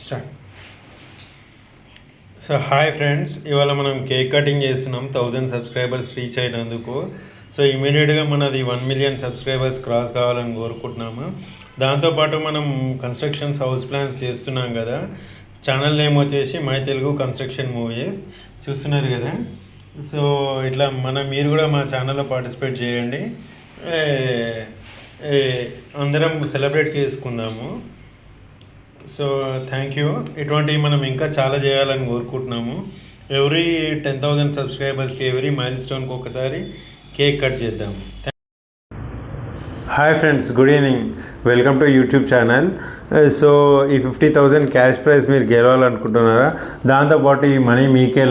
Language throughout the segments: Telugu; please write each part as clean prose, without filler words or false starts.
స్టార్ట్. సో హాయ్ ఫ్రెండ్స్, ఇవాళ మనం కేక్ కటింగ్ చేస్తున్నాం 1000 సబ్స్క్రైబర్స్ రీచ్ అయినందుకు. సో ఇమీడియట్గా మనది 1 మిలియన్ సబ్స్క్రైబర్స్ క్రాస్ కావాలని కోరుకుంటున్నాము. దాంతోపాటు మనం కన్స్ట్రక్షన్స్ హౌస్ ప్లాన్స్ చేస్తున్నాం కదా. ఛానల్ నేమ్ వచ్చేసి మై తెలుగు కన్స్ట్రక్షన్ మూవీస్ చూస్తున్నారు కదా. సో ఇట్లా మీరు కూడా మా ఛానల్లో పార్టిసిపేట్ చేయండి. అందరం సెలబ్రేట్ చేసుకుందాము. So thank you. ఇటువంటివి మనం ఇంకా చాలా చేయాలని కోరుకుంటున్నాము. ఎవ్రీ 10,000 సబ్స్క్రైబర్స్కి ఎవ్రీ మైల్ స్టోన్కి ఒకసారి కేక్ కట్ చేద్దాం. Hi friends, good evening. Welcome to YouTube channel. So ఈ 50,000 క్యాష్ ప్రైజ్ మీరు గెలవాలనుకుంటున్నారా? దాంతోపాటు ఈ మనీ మీకే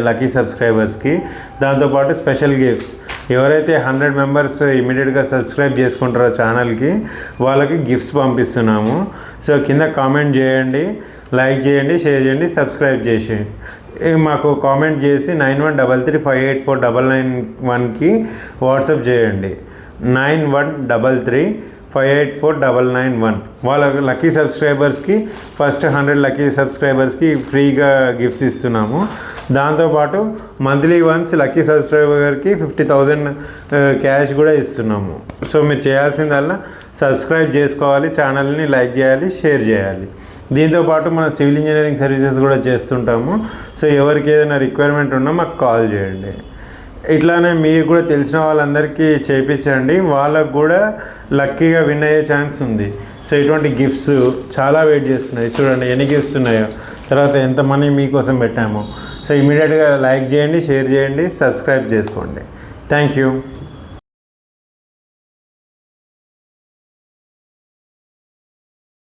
లక్కీ సబ్స్క్రైబర్స్కి, దాంతోపాటు స్పెషల్ గిఫ్ట్స్. ఎవరైతే 100 మెంబర్స్ ఇమీడియట్గా సబ్స్క్రైబ్ చేసుకుంటారో ఛానల్కి, వాళ్ళకి గిఫ్ట్స్ పంపిస్తున్నాము. సో కింద కామెంట్ చేయండి, లైక్ చేయండి, షేర్ చేయండి, సబ్స్క్రైబ్ చేసేయండి. మాకు కామెంట్ చేసి 9133584991కి వాట్సాప్ చేయండి. 9133584991. వాళ్ళ లక్కీ సబ్స్క్రైబర్స్కి ఫస్ట్ 100 లక్కీ సబ్స్క్రైబర్స్కి ఫ్రీగా గిఫ్ట్స్ ఇస్తున్నాము. దాంతోపాటు మంత్లీ వన్స్ లక్కీ సబ్స్క్రైబర్కి 50,000 క్యాష్ కూడా ఇస్తున్నాము. సో మీరు చేయాల్సిందల్లా సబ్స్క్రైబ్ చేసుకోవాలి, ఛానల్ని లైక్ చేయాలి, షేర్ చేయాలి. దీంతోపాటు మనం సివిల్ ఇంజనీరింగ్ సర్వీసెస్ కూడా చేస్తుంటాము. సో ఎవరికి ఏదైనా రిక్వైర్మెంట్ ఉన్నా మాకు కాల్ చేయండి. ఇట్లానే మీరు కూడా తెలిసిన వాళ్ళందరికీ చేయించండి, వాళ్ళకు కూడా లక్కీగా విన్ అయ్యే ఛాన్స్ ఉంది. సో ఇటువంటి గిఫ్ట్స్ చాలా వెయిట్ చేస్తున్నాయి. చూడండి ఎన్ని గిఫ్ట్స్ ఉన్నాయో, తర్వాత ఎంత మనీ మీకోసం పెట్టామో. సో ఇమీడియట్గా లైక్ చేయండి, షేర్ చేయండి, సబ్స్క్రైబ్ చేసుకోండి. Thank you.